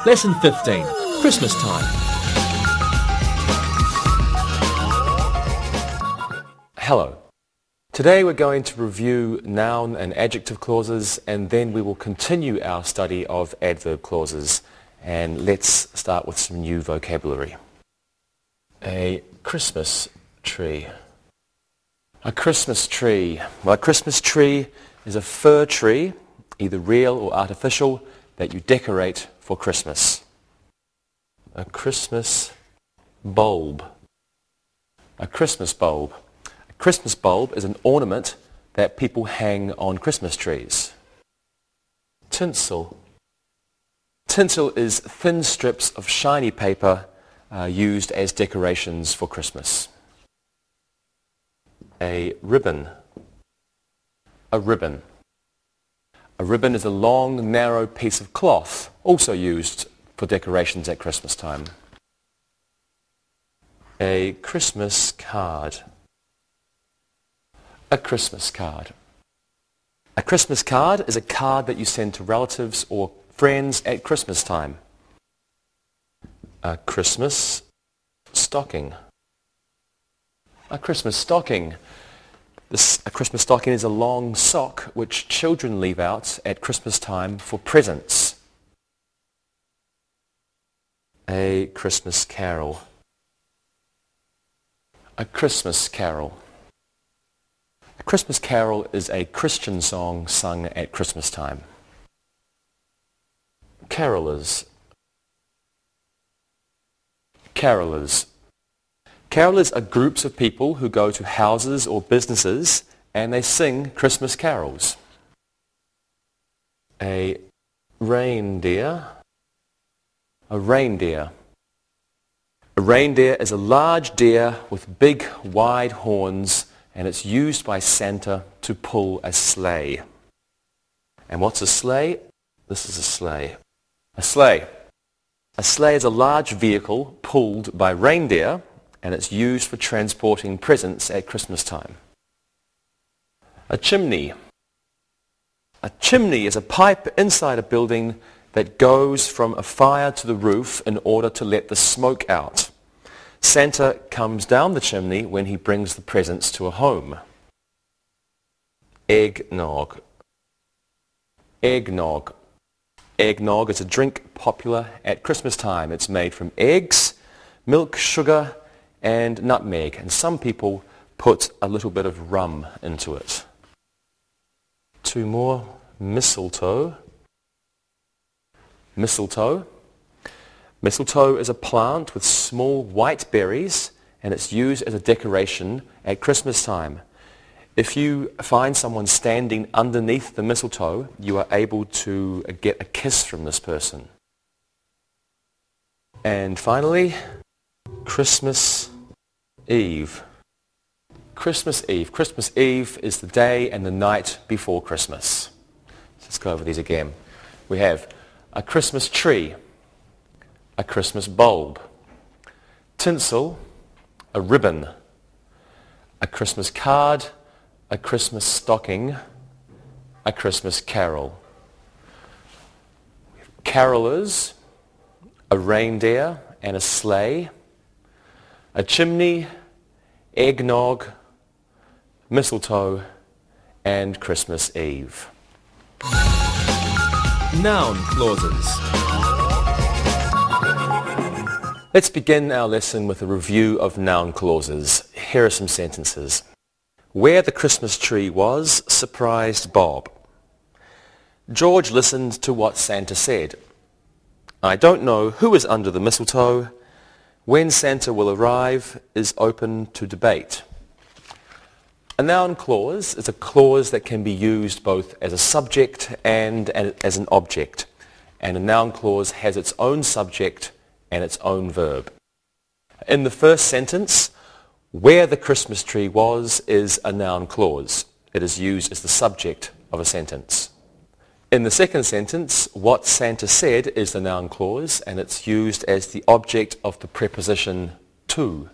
Lesson 15. Christmas time. Hello. Today we're going to review noun and adjective clauses, and then we will continue our study of adverb clauses. And let's start with some new vocabulary. A Christmas tree. A Christmas tree. Well, a Christmas tree is a fir tree, either real or artificial, that you decorate for Christmas. A Christmas bulb. A Christmas bulb. A Christmas bulb is an ornament that people hang on Christmas trees. Tinsel. Tinsel is thin strips of shiny paper used as decorations for Christmas. A ribbon. A ribbon. A ribbon is a long, narrow piece of cloth, also used for decorations at Christmas time. A Christmas card. A Christmas card. A Christmas card is a card that you send to relatives or friends at Christmas time. A Christmas stocking. A Christmas stocking. A Christmas stocking is a long sock which children leave out at Christmas time for presents. A Christmas carol. A Christmas carol. A Christmas carol is a Christian song sung at Christmas time. Carolers. Carolers. Carolers are groups of people who go to houses or businesses and they sing Christmas carols. A reindeer. A reindeer. A reindeer is a large deer with big, wide horns, and it's used by Santa to pull a sleigh. And what's a sleigh? This is a sleigh. A sleigh. A sleigh is a large vehicle pulled by reindeer, and it's used for transporting presents at Christmas time. A chimney. A chimney is a pipe inside a building that goes from a fire to the roof in order to let the smoke out. Santa comes down the chimney when he brings the presents to a home. Eggnog. Eggnog. Eggnog is a drink popular at Christmas time. It's made from eggs, milk, sugar, and nutmeg, and some people put a little bit of rum into it. Two more. Mistletoe. Mistletoe. Mistletoe is a plant with small white berries, and it's used as a decoration at Christmas time. If you find someone standing underneath the mistletoe, you are able to get a kiss from this person. And finally, Christmas Eve. Christmas Eve. Christmas Eve is the day and the night before Christmas. Let's go over these again. We have a Christmas tree, a Christmas bulb, tinsel, a ribbon, a Christmas card, a Christmas stocking, a Christmas carol. Carolers, a reindeer and a sleigh, a chimney, eggnog, mistletoe, and Christmas Eve. Noun clauses. Let's begin our lesson with a review of noun clauses. Here are some sentences. Where the Christmas tree was surprised Bob. George listened to what Santa said. I don't know who is under the mistletoe. When Santa will arrive is open to debate. A noun clause is a clause that can be used both as a subject and as an object. And a noun clause has its own subject and its own verb. In the first sentence, where the Christmas tree was is a noun clause. It is used as the subject of a sentence. In the second sentence, what Santa said is the noun clause, and it's used as the object of the preposition to.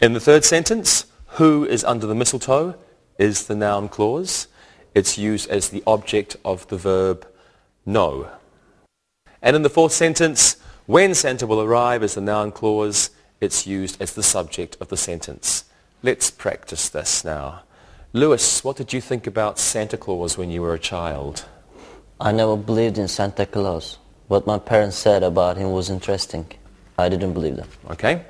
In the third sentence, who is under the mistletoe is the noun clause. It's used as the object of the verb know. And in the fourth sentence, when Santa will arrive is the noun clause. It's used as the subject of the sentence. Let's practice this now. Lewis, what did you think about Santa Claus when you were a child? I never believed in Santa Claus. What my parents said about him was interesting. I didn't believe them. Okay.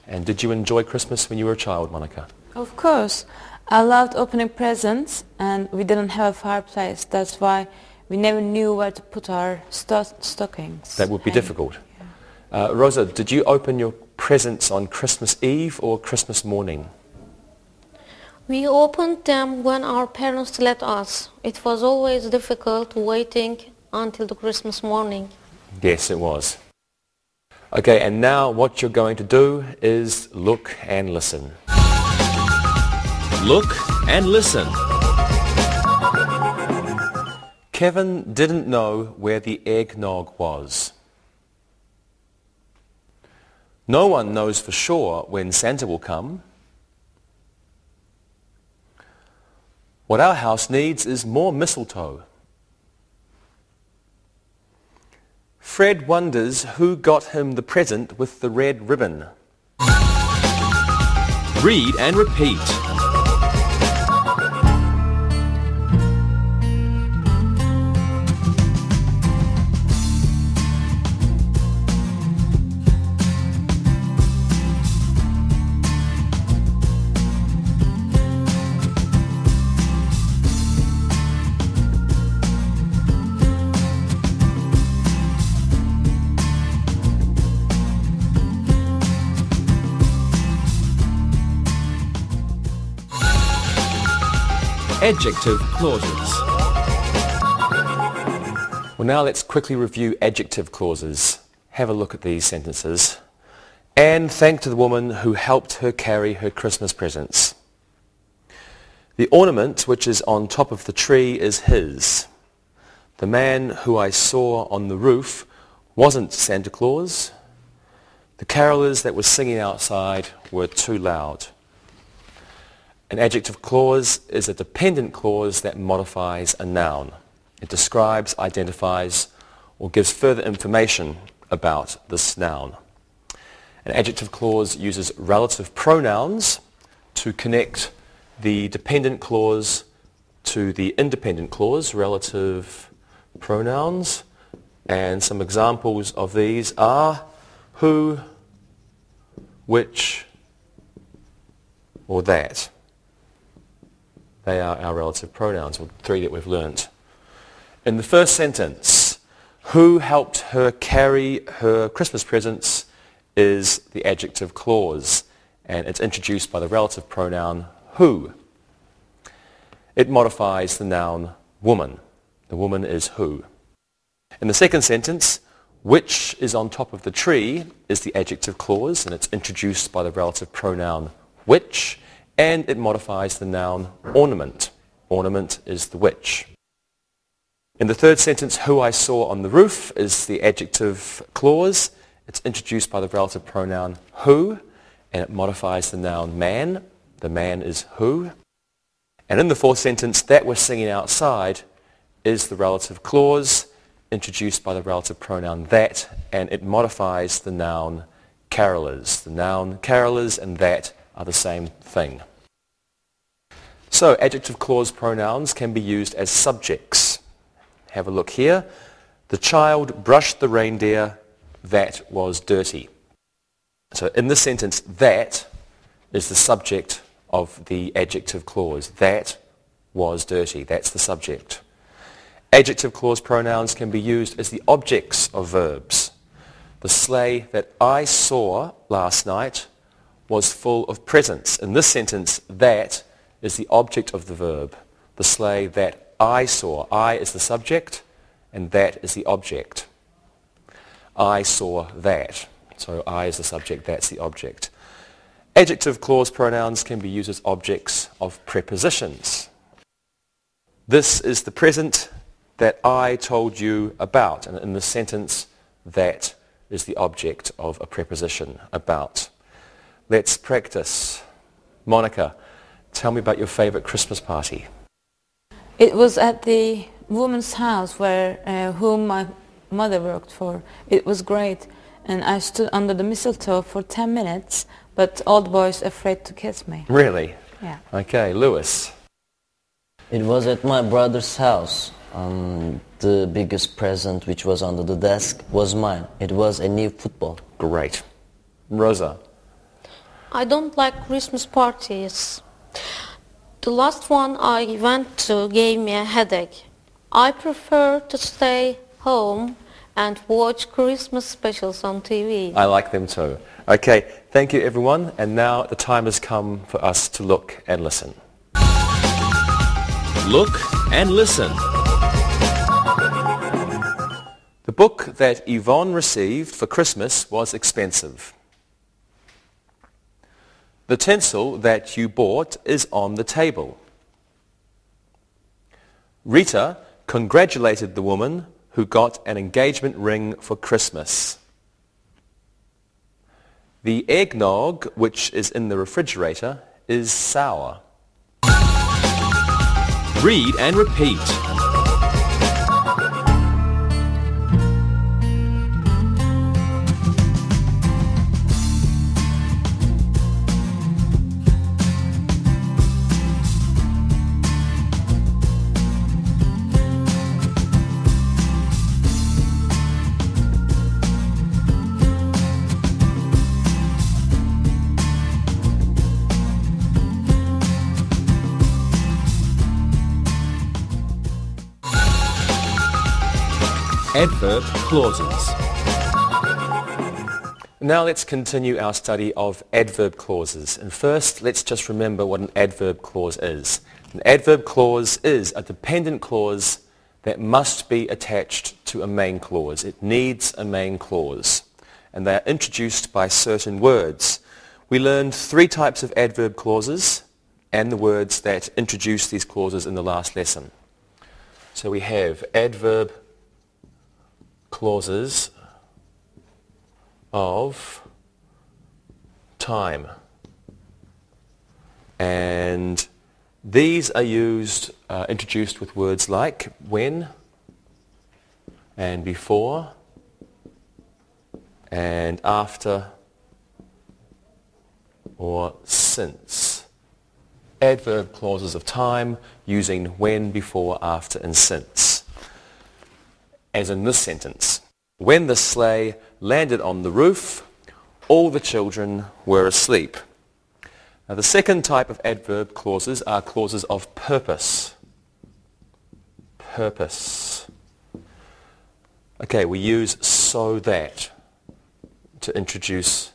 And did you enjoy Christmas when you were a child, Monica? Of course. I loved opening presents, and we didn't have a fireplace. That's why we never knew where to put our stockings. That would be difficult. Yeah. Rosa, did you open your presents on Christmas Eve or Christmas morning? We opened them when our parents let us. It was always difficult waiting until the Christmas morning. Yes, it was. Okay, and now what you're going to do is look and listen. Look and listen. Kevin didn't know where the eggnog was. No one knows for sure when Santa will come. What our house needs is more mistletoe. Fred wonders who got him the present with the red ribbon. Read and repeat. Adjective clauses. Well, now let's quickly review adjective clauses. Have a look at these sentences. Anne thanked the woman who helped her carry her Christmas presents. The ornament which is on top of the tree is his. The man who I saw on the roof wasn't Santa Claus. The carolers that were singing outside were too loud. An adjective clause is a dependent clause that modifies a noun. It describes, identifies, or gives further information about this noun. An adjective clause uses relative pronouns to connect the dependent clause to the independent clause, relative pronouns. And some examples of these are who, which, or that. They are our relative pronouns, or three that we've learnt. In the first sentence, who helped her carry her Christmas presents is the adjective clause, and it's introduced by the relative pronoun who. It modifies the noun woman. The woman is who. In the second sentence, which is on top of the tree is the adjective clause, and it's introduced by the relative pronoun which, and it modifies the noun ornament. Ornament is the which. In the third sentence, who I saw on the roof is the adjective clause. It's introduced by the relative pronoun who, and it modifies the noun man. The man is who. And in the fourth sentence, that we're singing outside is the relative clause, introduced by the relative pronoun that, and it modifies the noun carolers. The noun carolers and that are the same thing. So adjective clause pronouns can be used as subjects. Have a look here. The child brushed the reindeer that was dirty. So in this sentence, that is the subject of the adjective clause. That was dirty. That's the subject. Adjective clause pronouns can be used as the objects of verbs. The sleigh that I saw last night was full of presents. In this sentence, that is the object of the verb. The sleigh that I saw. I is the subject, and that is the object. I saw that. So I is the subject, that's the object. Adjective clause pronouns can be used as objects of prepositions. This is the present that I told you about. And in the sentence, that is the object of a preposition, about. Let's practice. Monica, tell me about your favorite Christmas party. It was at the woman's house whom my mother worked for. It was great. And I stood under the mistletoe for 10 minutes, but all the boys afraid to kiss me. Really? Yeah. Okay, Lewis. It was at my brother's house. The biggest present which was under the desk was mine. It was a new football. Great. Rosa. I don't like Christmas parties. The last one I went to gave me a headache. I prefer to stay home and watch Christmas specials on TV. I like them too. Okay, thank you everyone. And now the time has come for us to look and listen. Look and listen. The book that Yvonne received for Christmas was expensive. The tinsel that you bought is on the table. Rita congratulated the woman who got an engagement ring for Christmas. The eggnog, which is in the refrigerator, is sour. Read and repeat. Adverb clauses. Now let's continue our study of adverb clauses. And first, let's just remember what an adverb clause is. An adverb clause is a dependent clause that must be attached to a main clause. It needs a main clause. And they are introduced by certain words. We learned 3 types of adverb clauses and the words that introduce these clauses in the last lesson. So we have adverb clauses of time, and these are introduced with words like when and before and after or since. Adverb clauses of time using when, before, after and since. As in this sentence, when the sleigh landed on the roof, all the children were asleep. Now the second type of adverb clauses are clauses of purpose. Purpose. Okay, we use so that to introduce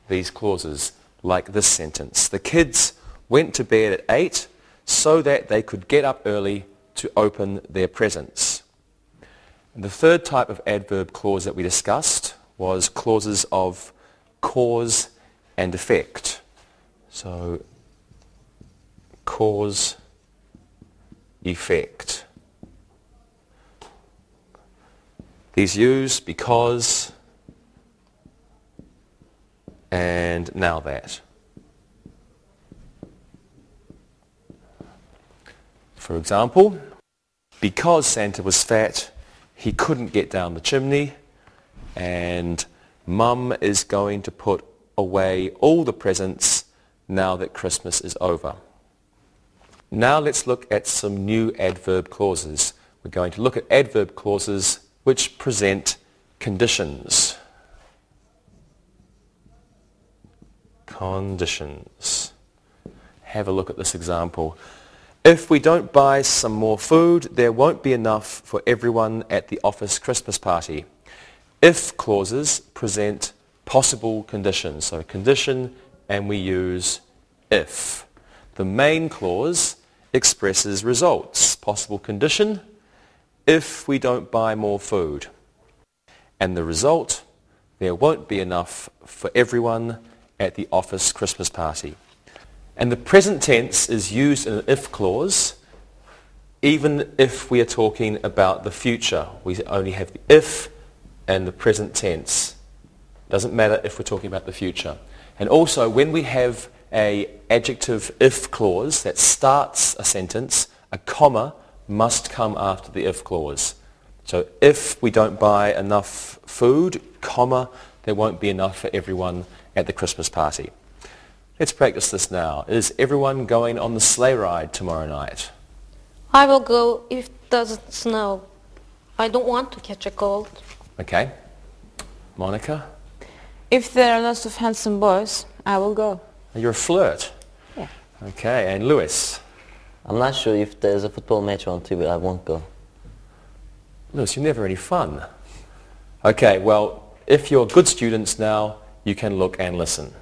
these clauses, like this sentence. The kids went to bed at 8 so that they could get up early to open their presents. And the third type of adverb clause that we discussed was clauses of cause and effect. So, cause, effect. These use because and now that. For example, because Santa was fat, he couldn't get down the chimney, and Mum is going to put away all the presents now that Christmas is over. Now let's look at some new adverb clauses. We're going to look at adverb clauses which present conditions. Conditions. Have a look at this example. If we don't buy some more food, there won't be enough for everyone at the office Christmas party. If clauses present possible conditions. So condition, and we use if. The main clause expresses results. Possible condition, if we don't buy more food. And the result, there won't be enough for everyone at the office Christmas party. And the present tense is used in an if clause, even if we are talking about the future. We only have the if and the present tense. Doesn't matter if we're talking about the future. And also, when we have an adjective if clause that starts a sentence, a comma must come after the if clause. So if we don't buy enough food, comma, there won't be enough for everyone at the Christmas party. Let's practice this now. Is everyone going on the sleigh ride tomorrow night? I will go if it doesn't snow. I don't want to catch a cold. Okay. Monica? If there are lots of handsome boys, I will go. You're a flirt. Yeah. Okay, and Lewis? I'm not sure if there's a football match on TV, I won't go. Lewis, you're never any fun. Okay, well, if you're good students now, you can look and listen.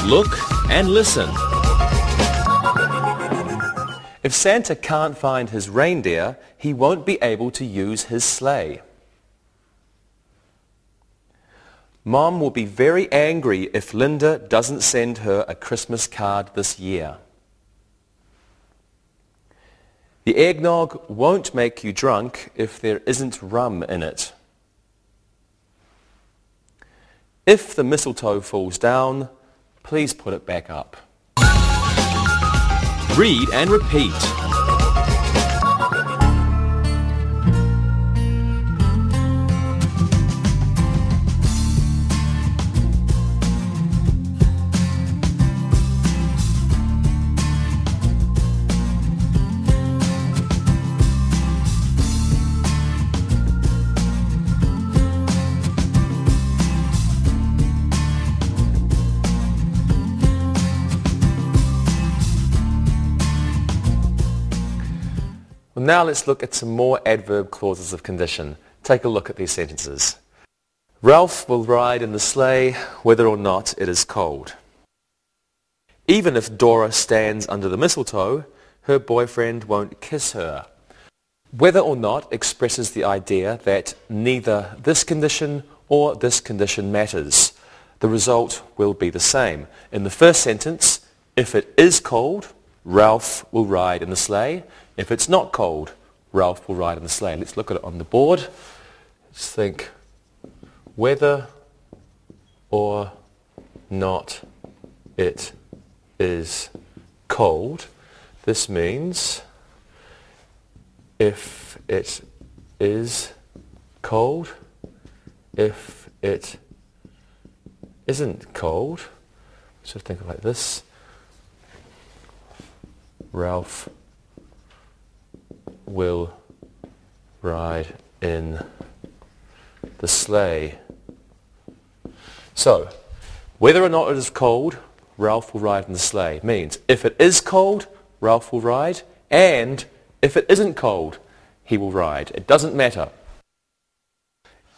Look and listen. If Santa can't find his reindeer, he won't be able to use his sleigh. Mom will be very angry if Linda doesn't send her a Christmas card this year. The eggnog won't make you drunk if there isn't rum in it. If the mistletoe falls down, please put it back up. Read and repeat. Well, now let's look at some more adverb clauses of condition. Take a look at these sentences. Ralph will ride in the sleigh whether or not it is cold. Even if Dora stands under the mistletoe, her boyfriend won't kiss her. Whether or not expresses the idea that neither this condition or this condition matters. The result will be the same. In the first sentence, if it is cold, Ralph will ride in the sleigh. If it's not cold, Ralph will ride in the sleigh. Let's look at it on the board. Let's think whether or not it is cold. This means if it is cold, if it isn't cold. So think of it like this. Ralph will ride in the sleigh. So, whether or not it is cold, Ralph will ride in the sleigh. Means, if it is cold, Ralph will ride, and if it isn't cold, he will ride. It doesn't matter.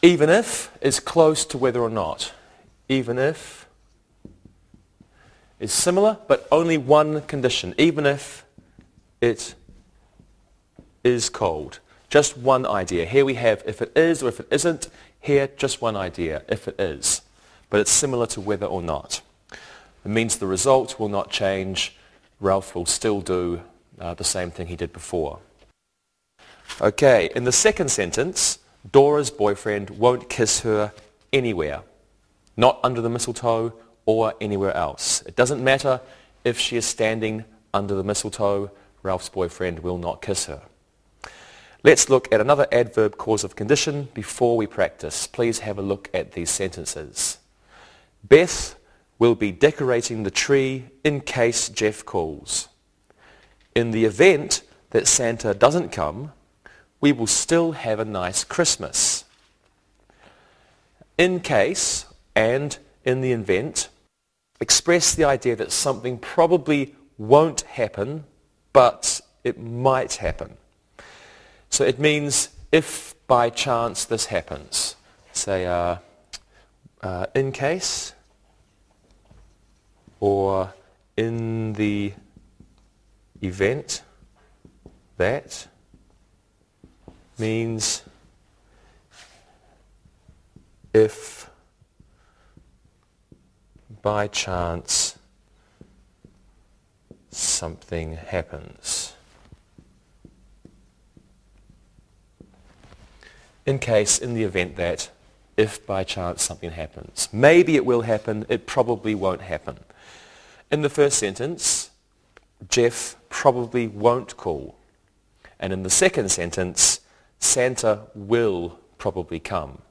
Even if is close to whether or not. Even if is similar, but only one condition. Even if it is cold. Just one idea. Here we have if it is or if it isn't. Here, just one idea, if it is. But it's similar to whether or not. It means the result will not change. Ralph will still do the same thing he did before. Okay, in the second sentence, Dora's boyfriend won't kiss her anywhere. Not under the mistletoe or anywhere else. It doesn't matter if she is standing under the mistletoe, Ralph's boyfriend will not kiss her. Let's look at another adverb clause of condition before we practice. Please have a look at these sentences. Beth will be decorating the tree in case Jeff calls. In the event that Santa doesn't come, we will still have a nice Christmas. In case and in the event express the idea that something probably won't happen, but it might happen. So it means if by chance this happens, say in case or in the event that means if by chance something happens. In case, in the event that, if by chance something happens. Maybe it will happen, it probably won't happen. In the first sentence, Jeff probably won't call. And in the second sentence, Santa will probably come.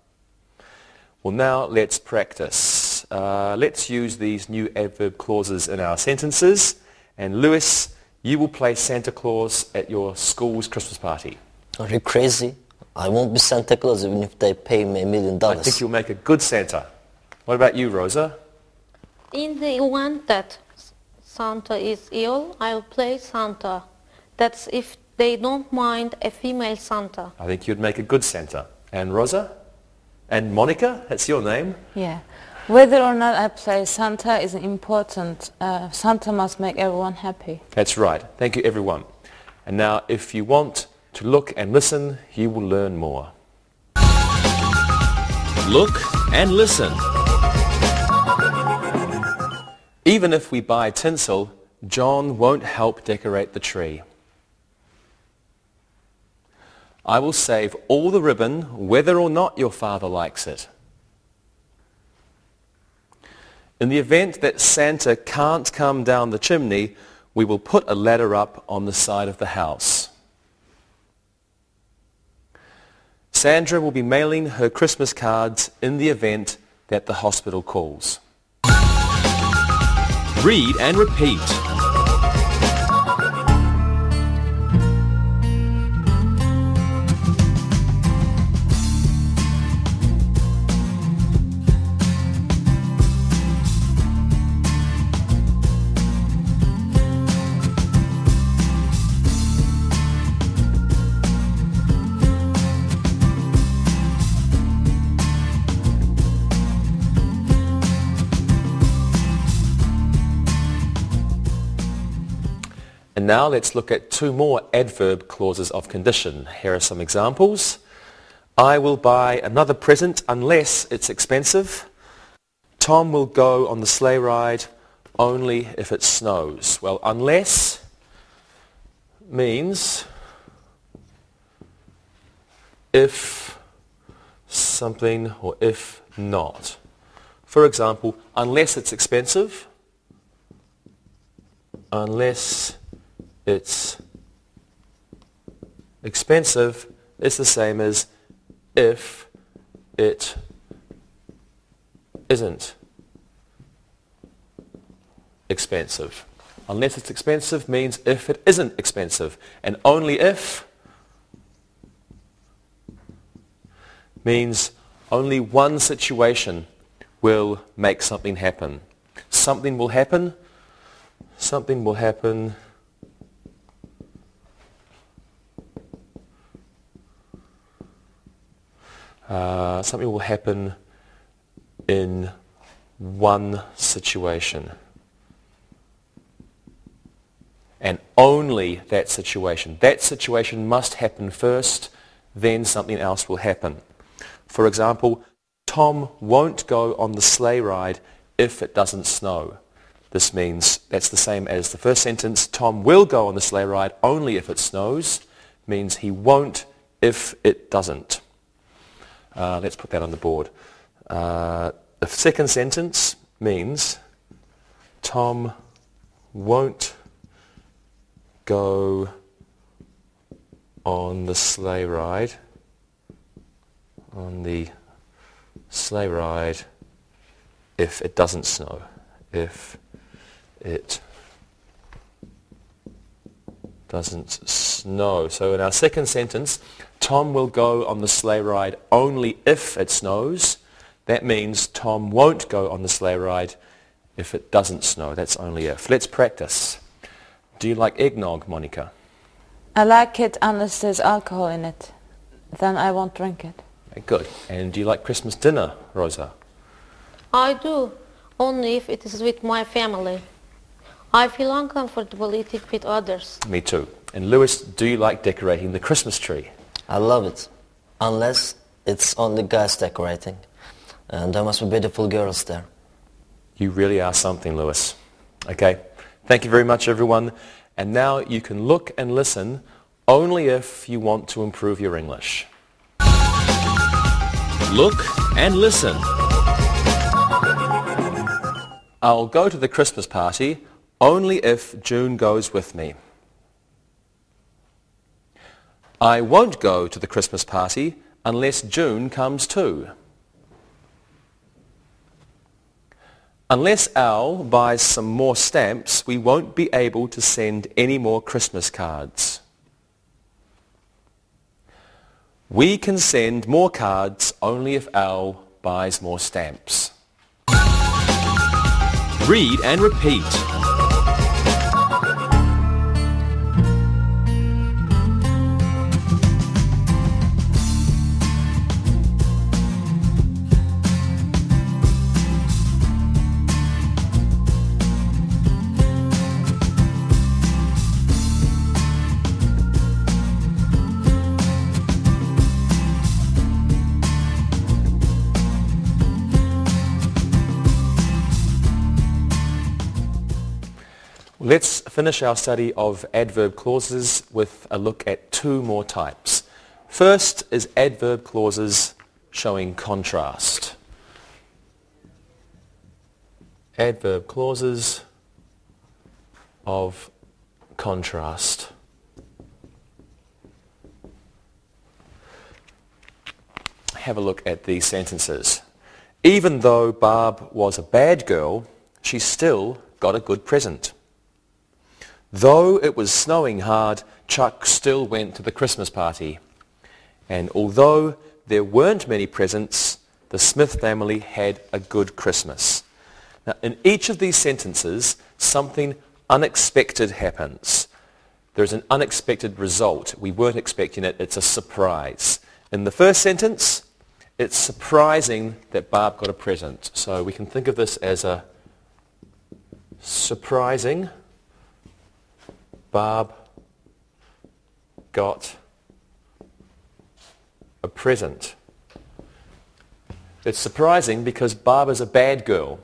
Well, now let's practice. Let's use these new adverb clauses in our sentences. And Lewis, you will play Santa Claus at your school's Christmas party. Are you crazy? I won't be Santa Claus even if they pay me $1 million. I think you'll make a good Santa. What about you, Rosa? In the event that Santa is ill, I'll play Santa. That's if they don't mind a female Santa. I think you'd make a good Santa. And Rosa? And Monica? That's your name. Yeah. Whether or not I play Santa isn't important. Santa must make everyone happy. That's right. Thank you, everyone. And now, if you want to look and listen, you will learn more. Look and listen. Even if we buy tinsel, John won't help decorate the tree. I will save all the ribbon, whether or not your father likes it. In the event that Santa can't come down the chimney, we will put a ladder up on the side of the house. Sandra will be mailing her Christmas cards in the event that the hospital calls. Read and repeat. And now let's look at two more adverb clauses of condition. Here are some examples. I will buy another present unless it's expensive. Tom will go on the sleigh ride only if it snows. Well, unless means if something or if not. For example, unless it's expensive, unless it's expensive is the same as if it isn't expensive. Unless it's expensive means if it isn't expensive. And only if means only one situation will make something happen. Something will happen. Something will happen. Something will happen in one situation. And only that situation. That situation must happen first, then something else will happen. For example, Tom won't go on the sleigh ride if it doesn't snow. This means that's the same as the first sentence. Tom will go on the sleigh ride only if it snows. Means he won't if it doesn't. Let's put that on the board. The second sentence means Tom won't go on the sleigh ride if it doesn't snow. If it doesn't snow. So in our second sentence, Tom will go on the sleigh ride only if it snows. That means Tom won't go on the sleigh ride if it doesn't snow. That's only if. Let's practice. Do you like eggnog, Monica? I like it unless there's alcohol in it. Then I won't drink it. Okay, good. And do you like Christmas dinner, Rosa? I do, only if it is with my family. I feel uncomfortable eating with others. Me too. And Lewis, do you like decorating the Christmas tree? I love it. Unless it's only guys decorating. And there must be beautiful girls there. You really are something, Lewis. Okay. Thank you very much, everyone. And now you can look and listen only if you want to improve your English. Look and listen. I'll go to the Christmas party only if June goes with me. I won't go to the Christmas party unless June comes too. Unless Al buys some more stamps, we won't be able to send any more Christmas cards. We can send more cards only if Al buys more stamps. Read and repeat. Let's finish our study of adverb clauses with a look at two more types. First is adverb clauses showing contrast. Adverb clauses of contrast. Have a look at these sentences. Even though Barb was a bad girl, she still got a good present. Though it was snowing hard, Chuck still went to the Christmas party. And although there weren't many presents, the Smith family had a good Christmas. Now, in each of these sentences, something unexpected happens. There's an unexpected result. We weren't expecting it. It's a surprise. In the first sentence, it's surprising that Barb got a present. So we can think of this as a surprising Barb got a present. It's surprising because Barb is a bad girl.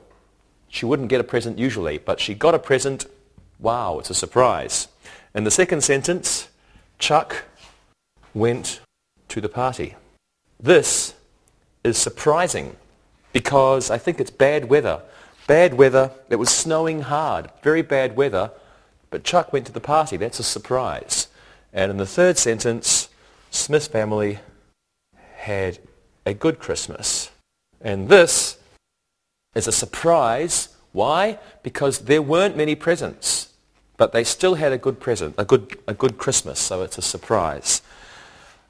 She wouldn't get a present usually, but she got a present. Wow, it's a surprise. In the second sentence, Chuck went to the party. This is surprising because I think it's bad weather. Bad weather, it was snowing hard, very bad weather. But Chuck went to the party. That's a surprise. And in the third sentence, Smith family had a good Christmas. And this is a surprise. Why? Because there weren't many presents. But they still had a good present, a good Christmas. So it's a surprise.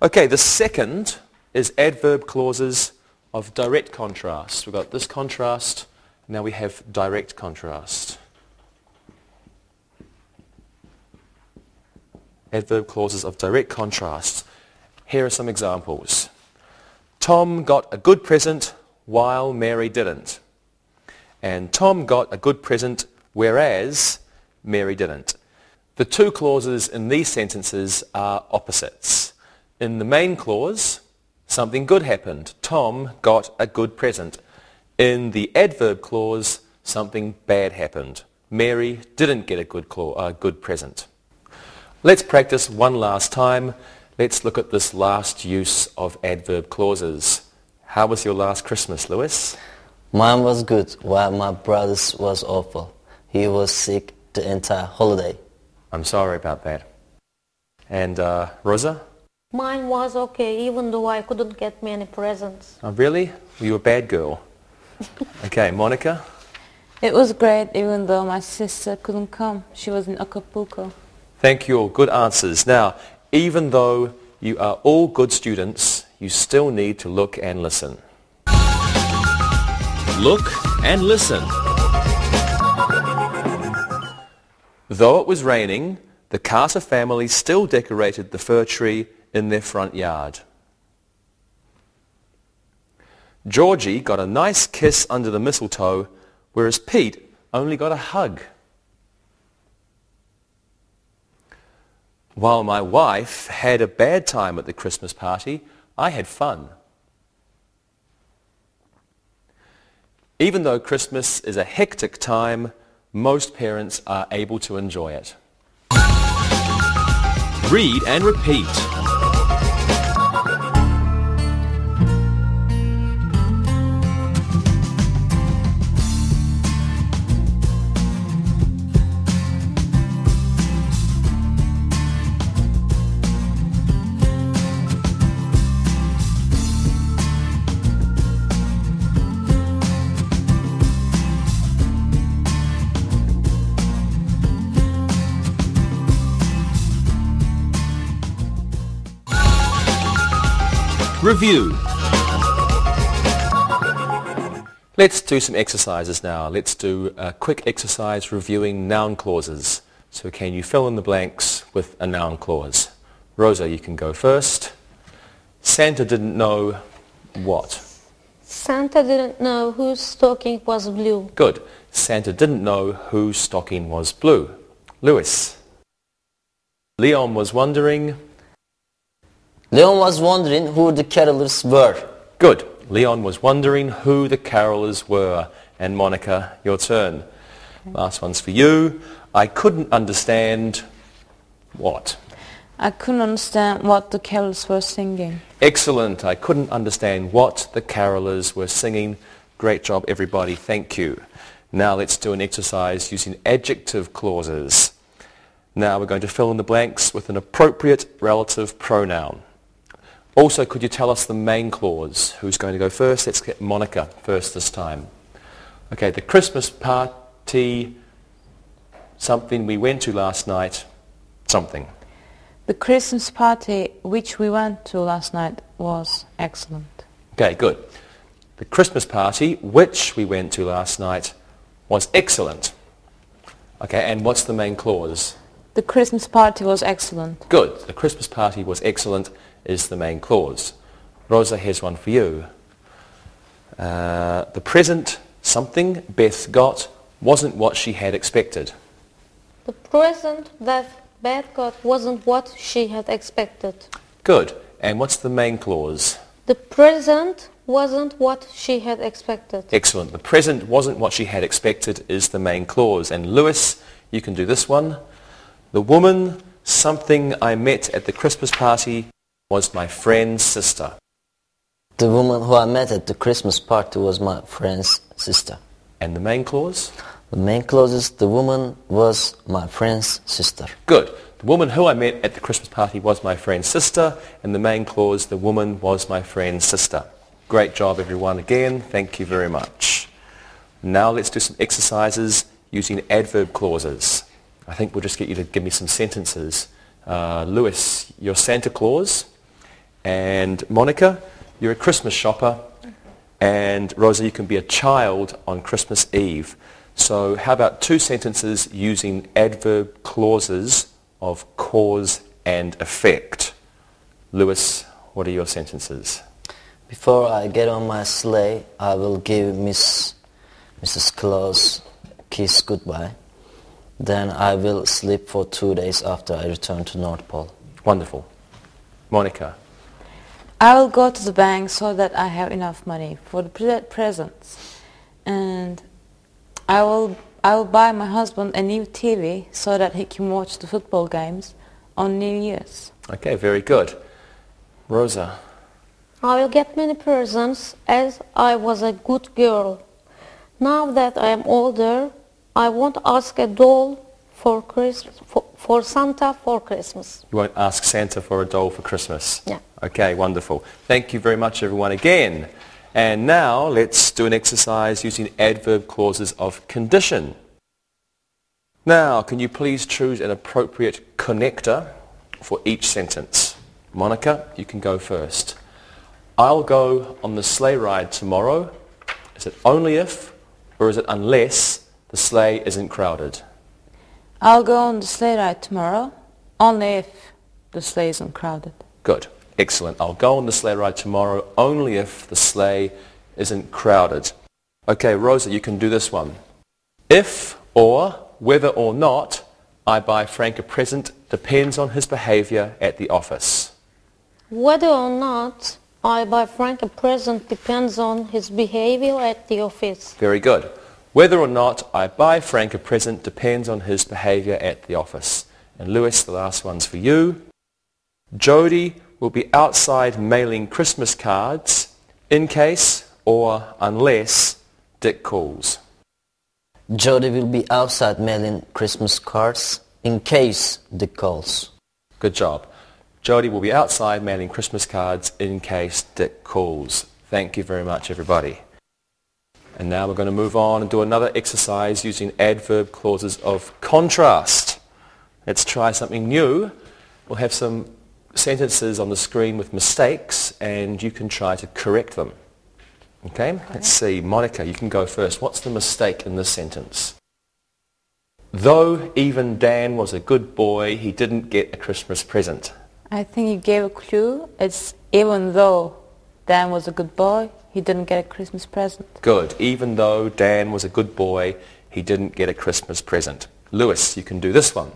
Okay, the second is adverb clauses of direct contrast. We've got this contrast. Now we have direct contrast. Adverb clauses of direct contrast. Here are some examples. Tom got a good present while Mary didn't. And Tom got a good present whereas Mary didn't. The two clauses in these sentences are opposites. In the main clause, something good happened. Tom got a good present. In the adverb clause, something bad happened. Mary didn't get a good present. Let's practice one last time. Let's look at this last use of adverb clauses. How was your last Christmas, Lewis? Mine was good, while my brother's was awful. He was sick the entire holiday. I'm sorry about that. And Rosa? Mine was okay, even though I couldn't get many presents. Oh, really? Were you a bad girl? Okay, Monica? It was great, even though my sister couldn't come. She was in Acapulco. Thank you all. Good answers. Now, even though you are all good students, you still need to look and listen. Look and listen. Though it was raining, the Carter family still decorated the fir tree in their front yard. Georgie got a nice kiss under the mistletoe, whereas Pete only got a hug. While my wife had a bad time at the Christmas party, I had fun. Even though Christmas is a hectic time, most parents are able to enjoy it. Read and repeat. Review. Let's do some exercises now. Let's do a quick exercise reviewing noun clauses. So can you fill in the blanks with a noun clause? Rosa, you can go first. Santa didn't know what? Santa didn't know whose stocking was blue. Good. Santa didn't know whose stocking was blue. Lewis. Leon was wondering. Leon was wondering who the carolers were. Good. Leon was wondering who the carolers were. And Monica, your turn. Last one's for you. I couldn't understand what? I couldn't understand what the carolers were singing. Excellent. I couldn't understand what the carolers were singing. Great job, everybody. Thank you. Now let's do an exercise using adjective clauses. Now we're going to fill in the blanks with an appropriate relative pronoun. Also, could you tell us the main clause? Who's going to go first? Let's get Monica first this time. Okay, the Christmas party, something we went to last night, something. The Christmas party which we went to last night was excellent. Okay, good. The Christmas party which we went to last night was excellent. Okay, and what's the main clause? The Christmas party was excellent. Good. The Christmas party was excellent is the main clause. Rosa, here's one for you. The present something Beth got wasn't what she had expected. The present that Beth got wasn't what she had expected. Good. And what's the main clause? The present wasn't what she had expected. Excellent. The present wasn't what she had expected is the main clause. And Lewis, you can do this one. The woman, something I met at the Christmas party, was my friend's sister. The woman who I met at the Christmas party was my friend's sister. And the main clause? The main clause is the woman was my friend's sister. Good. The woman who I met at the Christmas party was my friend's sister. And the main clause, the woman was my friend's sister. Great job, everyone. Again, thank you very much. Now let's do some exercises using adverb clauses. I think we'll just get you to give me some sentences. Lewis, you're Santa Claus. And Monica, you're a Christmas shopper. And Rosa, you can be a child on Christmas Eve. So how about two sentences using adverb clauses of cause and effect? Lewis, what are your sentences? Before I get on my sleigh, I will give Mrs. Claus a kiss goodbye. Then I will sleep for 2 days after I return to North Pole. Wonderful. Monica? I will go to the bank so that I have enough money for the presents. And I will buy my husband a new TV so that he can watch the football games on New Year's. Okay, very good. Rosa? I will get many presents as I was a good girl. Now that I am older, I won't ask a doll for Santa for Christmas. You won't ask Santa for a doll for Christmas? Yeah. Okay, wonderful. Thank you very much, everyone, again. And now let's do an exercise using adverb clauses of condition. Now, can you please choose an appropriate connector for each sentence? Monica, you can go first. I'll go on the sleigh ride tomorrow. Is it only if or is it unless the sleigh isn't crowded? I'll go on the sleigh ride tomorrow, only if the sleigh isn't crowded. Good. Excellent. I'll go on the sleigh ride tomorrow only if the sleigh isn't crowded. Okay, Rosa, you can do this one. If or whether or not I buy Frank a present depends on his behavior at the office. Whether or not I buy Frank a present depends on his behavior at the office. Very good. Whether or not I buy Frank a present depends on his behavior at the office. And Lewis, the last one's for you. Jody will be outside mailing Christmas cards in case or unless Dick calls. Jody will be outside mailing Christmas cards in case Dick calls. Good job. Jody will be outside mailing Christmas cards in case Dick calls. Thank you very much, everybody. And now we're going to move on and do another exercise using adverb clauses of contrast. Let's try something new. We'll have some sentences on the screen with mistakes and you can try to correct them. Okay? Let's see. Monica, you can go first. What's the mistake in this sentence? Though even Dan was a good boy, he didn't get a Christmas present. I think you gave a clue. It's even though Dan was a good boy, he didn't get a Christmas present. Good. Even though Dan was a good boy, he didn't get a Christmas present. Lewis, you can do this one.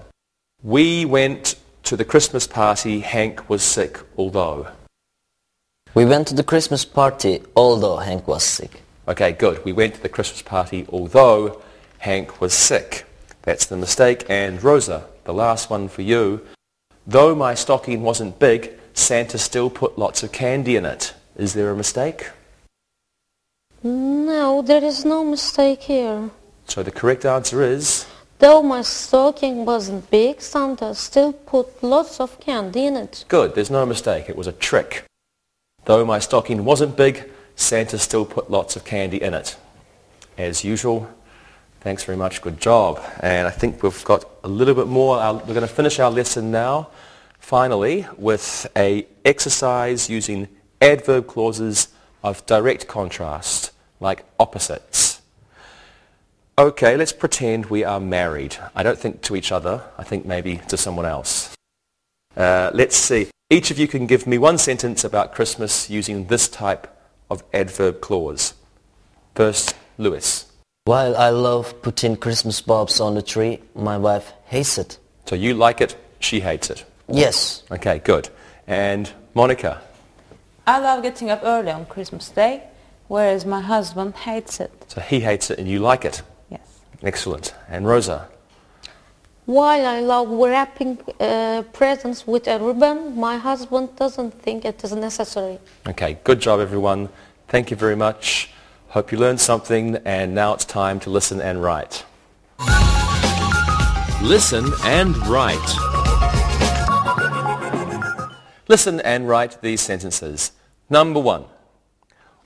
We went to the Christmas party. Hank was sick, although. We went to the Christmas party although Hank was sick. Okay, good. We went to the Christmas party although Hank was sick. That's the mistake. And Rosa, the last one for you. Though my stocking wasn't big, Santa still put lots of candy in it. Is there a mistake? No, there is no mistake here. So the correct answer is... Though my stocking wasn't big, Santa still put lots of candy in it. Good, there's no mistake. It was a trick. Though my stocking wasn't big, Santa still put lots of candy in it. As usual, thanks very much, good job. And I think we've got a little bit more. We're going to finish our lesson now, finally, with an exercise using adverb clauses of direct contrast, like opposites. Okay, let's pretend we are married. I don't think to each other. I think maybe to someone else. Let's see. Each of you can give me one sentence about Christmas using this type of adverb clause. First, Lewis. While I love putting Christmas bulbs on the tree, my wife hates it. So you like it, she hates it. Yes. Okay, good. And Monica. I love getting up early on Christmas Day, whereas my husband hates it. So he hates it and you like it. Yes. Excellent. And Rosa. While I love wrapping presents with a ribbon, my husband doesn't think it is necessary. Okay, good job everyone. Thank you very much. Hope you learned something, and now it's time to listen and write. Listen and write. Listen and write these sentences. Number 1.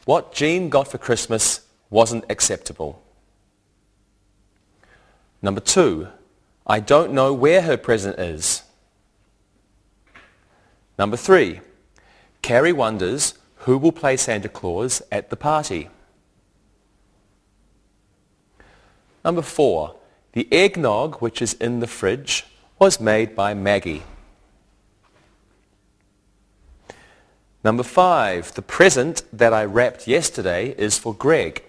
What Jean got for Christmas wasn't acceptable. Number 2. I don't know where her present is. Number 3. Carrie wonders who will play Santa Claus at the party. Number 4. The eggnog which is in the fridge was made by Maggie. Number 5. The present that I wrapped yesterday is for Greg.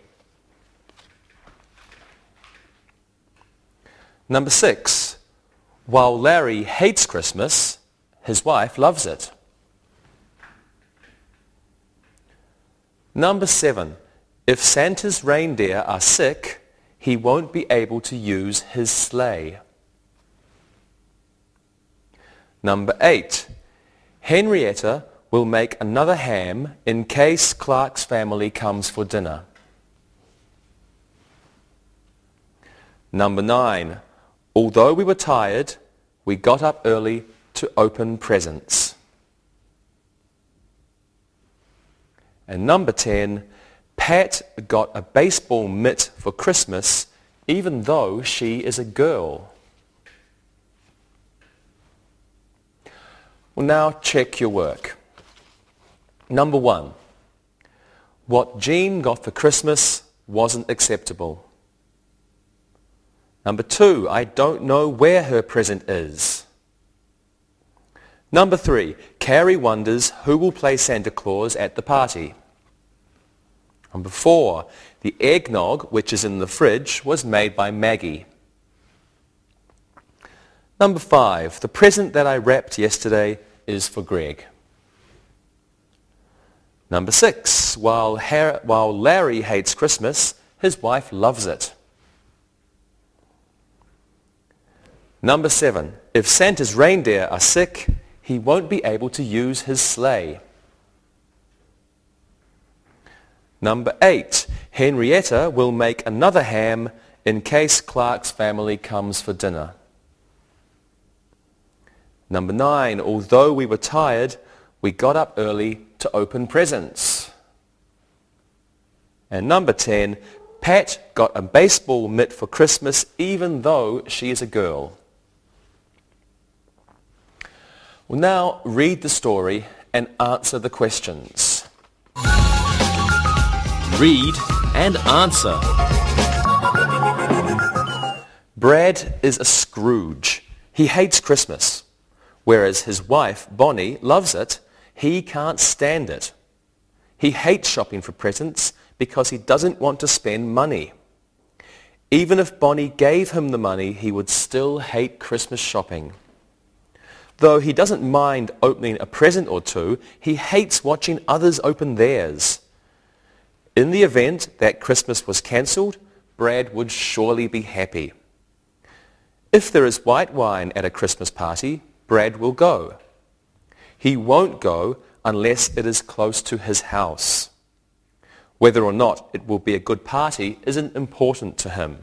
Number 6. While Larry hates Christmas, his wife loves it. Number 7. If Santa's reindeer are sick, he won't be able to use his sleigh. Number 8. Henrietta will make another ham in case Clark's family comes for dinner. Number 9. Although we were tired, we got up early to open presents. And number 10. Pat got a baseball mitt for Christmas even though she is a girl. Well, now check your work. Number 1. What Jean got for Christmas wasn't acceptable. Number 2. I don't know where her present is. Number 3. Carrie wonders who will play Santa Claus at the party. Number 4. The eggnog, which is in the fridge, was made by Maggie. Number 5. The present that I wrapped yesterday is for Greg. Number 6. While Larry hates Christmas, his wife loves it. Number 7. If Santa's reindeer are sick, he won't be able to use his sleigh. Number 8. Henrietta will make another ham in case Clark's family comes for dinner. Number 9. Although we were tired, we got up early to open presents. And number 10. Pat got a baseball mitt for Christmas even though she is a girl. Well, now read the story and answer the questions. Read and answer. Brad is a Scrooge. He hates Christmas. Whereas his wife, Bonnie, loves it, he can't stand it. He hates shopping for presents because he doesn't want to spend money. Even if Bonnie gave him the money, he would still hate Christmas shopping. Though he doesn't mind opening a present or two, he hates watching others open theirs. In the event that Christmas was cancelled, Brad would surely be happy. If there is white wine at a Christmas party, Brad will go. He won't go unless it is close to his house. Whether or not it will be a good party isn't important to him.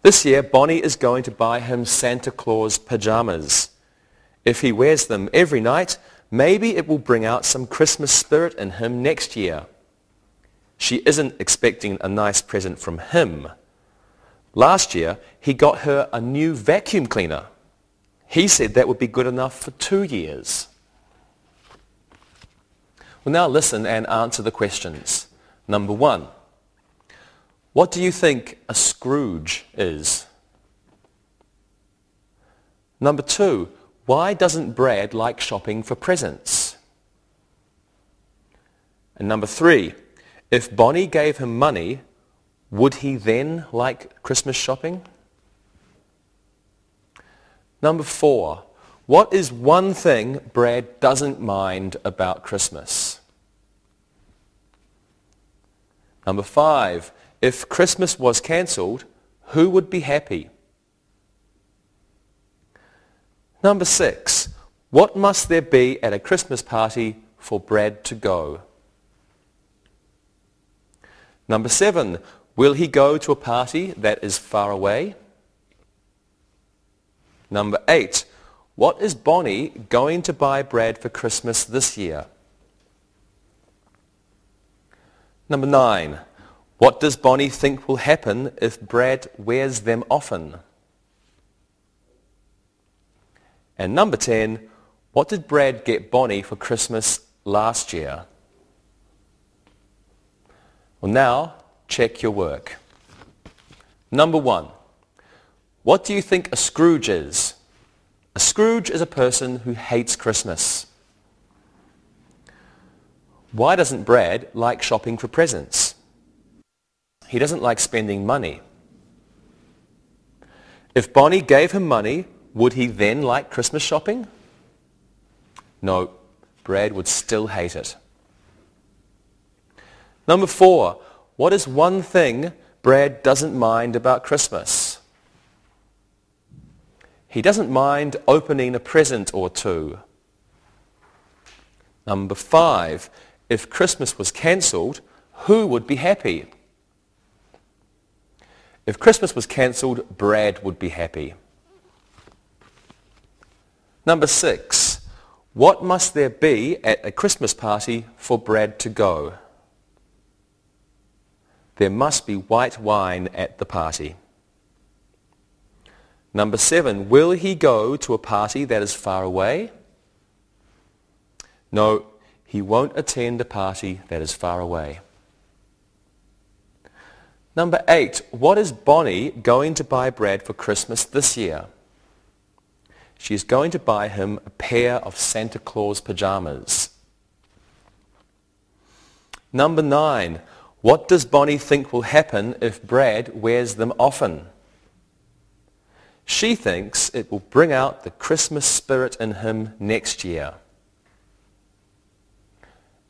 This year, Bonnie is going to buy him Santa Claus pajamas. If he wears them every night, maybe it will bring out some Christmas spirit in him next year. She isn't expecting a nice present from him. Last year, he got her a new vacuum cleaner. He said that would be good enough for 2 years. Well, now listen and answer the questions. Number 1. What do you think a Scrooge is? Number 2. Why doesn't Brad like shopping for presents? And number 3. If Bonnie gave him money, would he then like Christmas shopping? Number 4. What is one thing Brad doesn't mind about Christmas? Number 5. If Christmas was cancelled, who would be happy? Number 6. What must there be at a Christmas party for Brad to go? Number 7. Will he go to a party that is far away? Number 8. What is Bonnie going to buy Brad for Christmas this year? Number 9. What does Bonnie think will happen if Brad wears them often? And number 10. What did Brad get Bonnie for Christmas last year? Well, now check your work. Number 1. What do you think a Scrooge is? A Scrooge is a person who hates Christmas. Why doesn't Brad like shopping for presents? He doesn't like spending money. If Bonnie gave him money, would he then like Christmas shopping? No, Brad would still hate it. Number 4. What is one thing Brad doesn't mind about Christmas? He doesn't mind opening a present or two. Number 5. If Christmas was cancelled, who would be happy? If Christmas was cancelled, Brad would be happy. Number 6. What must there be at a Christmas party for Brad to go? There must be white wine at the party. Number 7. Will he go to a party that is far away? No, he won't attend a party that is far away. Number 8. What is Bonnie going to buy Brad for Christmas this year? She is going to buy him a pair of Santa Claus pajamas. Number 9. What does Bonnie think will happen if Brad wears them often? She thinks it will bring out the Christmas spirit in him next year.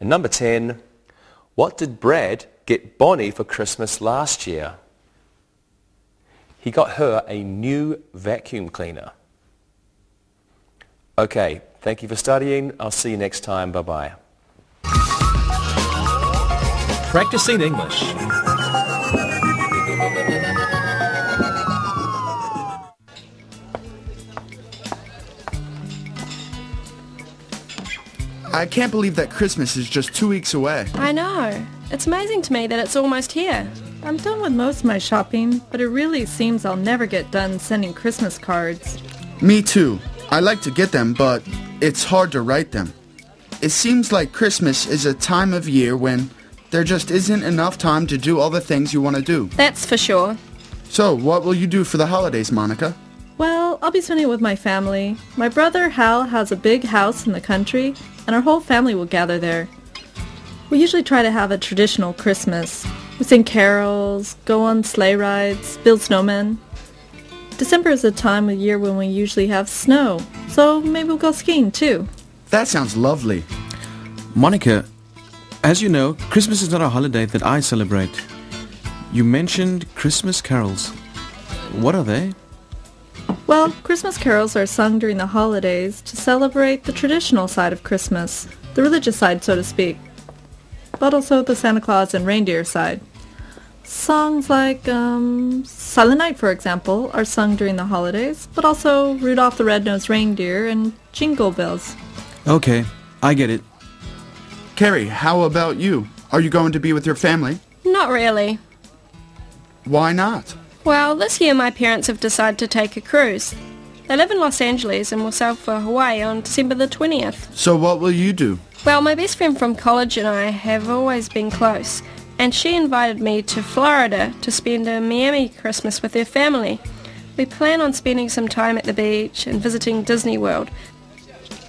And number 10. What did Brad get Bonnie for Christmas last year? He got her a new vacuum cleaner. Okay, thank you for studying. I'll see you next time. Bye-bye. Practicing English. I can't believe that Christmas is just 2 weeks away. I know. It's amazing to me that it's almost here. I'm done with most of my shopping, but it really seems I'll never get done sending Christmas cards. Me too. I like to get them, but it's hard to write them. It seems like Christmas is a time of year when there just isn't enough time to do all the things you want to do. That's for sure. So, what will you do for the holidays, Monica? Well, I'll be spending it with my family. My brother Hal has a big house in the country, and our whole family will gather there. We usually try to have a traditional Christmas. We sing carols, go on sleigh rides, build snowmen. December is a time of year when we usually have snow, so maybe we'll go skiing too. That sounds lovely. Monica, as you know, Christmas is not a holiday that I celebrate. You mentioned Christmas carols. What are they? Well, Christmas carols are sung during the holidays to celebrate the traditional side of Christmas, the religious side, so to speak, but also the Santa Claus and reindeer side. Songs like Silent Night, for example, are sung during the holidays, but also Rudolph the Red-Nosed Reindeer and Jingle Bells. Okay, I get it. Carrie, how about you? Are you going to be with your family? Not really. Why not? Well, this year my parents have decided to take a cruise. They live in Los Angeles and will sail for Hawaii on December the 20th. So what will you do? Well, my best friend from college and I have always been close, and she invited me to Florida to spend a Miami Christmas with her family. We plan on spending some time at the beach and visiting Disney World.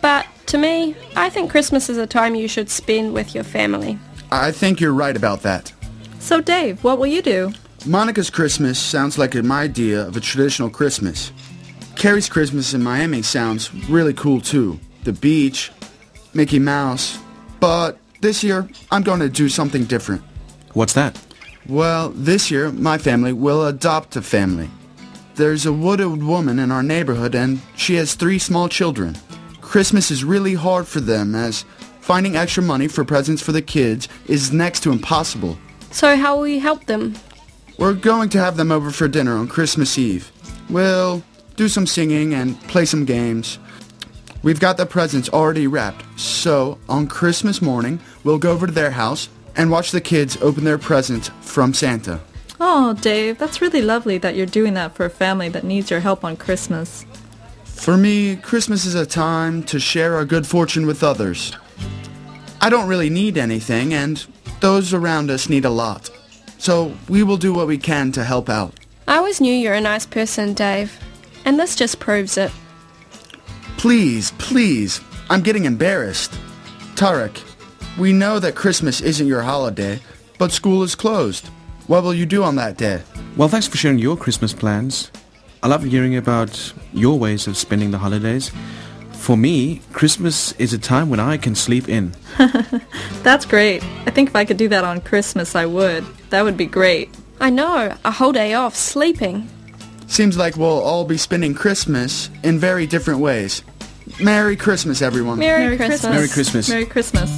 But to me, I think Christmas is a time you should spend with your family. I think you're right about that. So Dave, what will you do? Monica's Christmas sounds like my idea of a traditional Christmas. Carrie's Christmas in Miami sounds really cool too. The beach, Mickey Mouse. But this year, I'm going to do something different. What's that? Well, this year, my family will adopt a family. There's a widowed woman in our neighborhood and she has 3 small children. Christmas is really hard for them as finding extra money for presents for the kids is next to impossible. So how will you help them? We're going to have them over for dinner on Christmas Eve. We'll do some singing and play some games. We've got the presents already wrapped, so on Christmas morning, we'll go over to their house and watch the kids open their presents from Santa. Oh, Dave, that's really lovely that you're doing that for a family that needs your help on Christmas. For me, Christmas is a time to share our good fortune with others. I don't really need anything, and those around us need a lot. So we will do what we can to help out. I always knew you're a nice person, Dave, and this just proves it. Please, please, I'm getting embarrassed. Tarek, we know that Christmas isn't your holiday, but school is closed. What will you do on that day? Well, thanks for sharing your Christmas plans. I love hearing about your ways of spending the holidays. For me, Christmas is a time when I can sleep in. That's great. I think if I could do that on Christmas, I would. That would be great. I know, a whole day off, sleeping. Seems like we'll all be spending Christmas in very different ways. Merry Christmas, everyone. Merry Christmas. Merry Christmas. Merry Christmas.